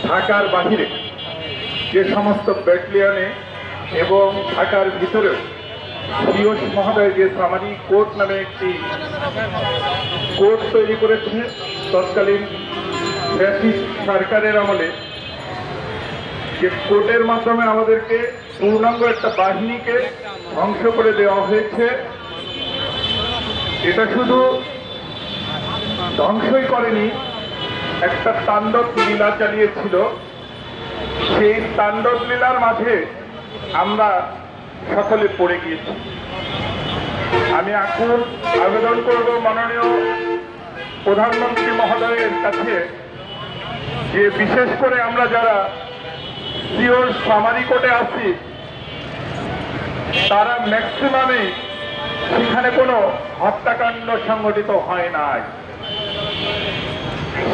ঢাকার বাহিরে যে সমস্ত ব্যাটালিয়নে এবং ঢাকার ভিতরেও পিয়স মহোদয় যে সামারি কোর্ট নামে একটি কোর্ট তৈরি করেছে তৎকালীন ফ্যাসিস্ট সরকারের আমলে, যে কোর্টের মাধ্যমে আমাদেরকে পূর্ণাঙ্গ একটা বাহিনীকে ধ্বংস করে দেওয়া হয়েছে। এটা শুধু ধ্বংসই করেনি, একটা তাণ্ডব লীলা চালিয়েছিল। সেই তাণ্ডব লীলার মাঝে আমরা সকলে পড়ে গিয়েছি। আমি এখন আবেদন করব মাননীয় প্রধানমন্ত্রী মহোদয়ের কাছে যে বিশেষ করে আমরা যারা পিওর সামারি কোর্টে আছি তারা ম্যাক্সিমামে সেখানে কোনো হত্যাকাণ্ড সংঘটিত হয় নাই,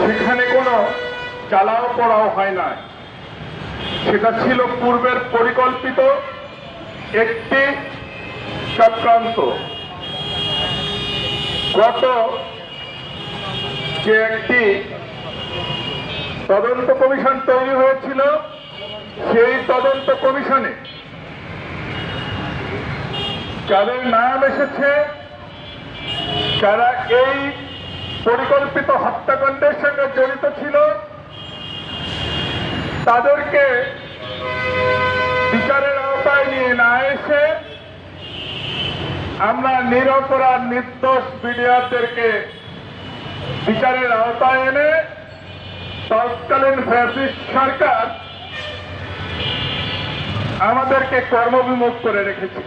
সেখানে কোনো চালাও পড়াও হয় নাই। সেটা ছিল পূর্বের পরিকল্পিত একটি চক্রান্ত। গত যে একটি তদন্ত কমিশন তৈরি হয়েছিল সেই তদন্ত কমিশনে যাদের নাম এসেছে, যারা এই পরিকল্পিত হত্যাকাণ্ডের সঙ্গে জড়িত ছিল, তাদেরকে বিচারের আওতায় নিয়ে না এসে আমরা নিরপরাধ নির্দোষ বিডিআরদেরকে বিচারের আওতায় এনে তৎকালীন ফ্যাসিস্ট সরকার আমাদেরকে কর্মবিমুখ করে রেখেছে।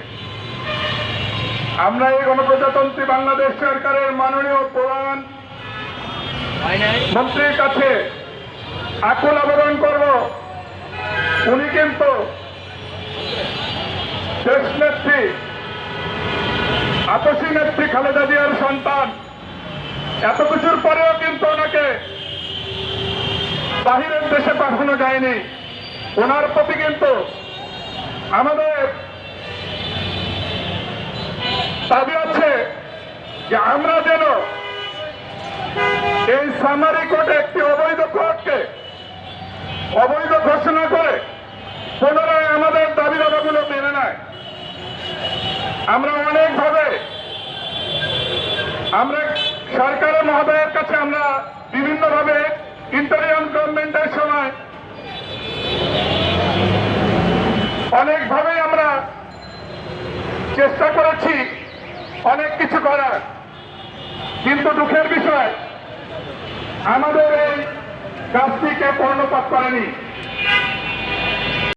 আমরা এই গণপ্রজাতন্ত্রী বাংলাদেশ সরকারের মাননীয় প্রধান মন্ত্রীর কাছে আকুল আবেদন করব, উনি কিন্তু দেশ নেত্রী আপসী নেত্রী খালেদা জিয়ার সন্তান। এত কিছুর পরেও কিন্তু ওনাকে বাহিরের দেশে পাঠানো যায়নি। ওনার প্রতি কিন্তু আমাদের দাবি আছে যে আমরা যেন এই সামারি কোর্টে একটি অবৈধ কোর্টকে অবৈধ ঘোষণা করে পুনরায় আমাদের দাবি দাবাগুলো মেনে নেয়। আমরা অনেকভাবে আমরা সরকারের মহোদয়ের কাছে আমরা বিভিন্নভাবে ইন্টারিয়াম গভর্নমেন্টের সময় অনেকভাবে আমরা চেষ্টা করেছি অনেক কিছু করার, কিন্তু দুঃখের বিষয় আমাদের এই কাজটিকে কর্ণপাত করেনি।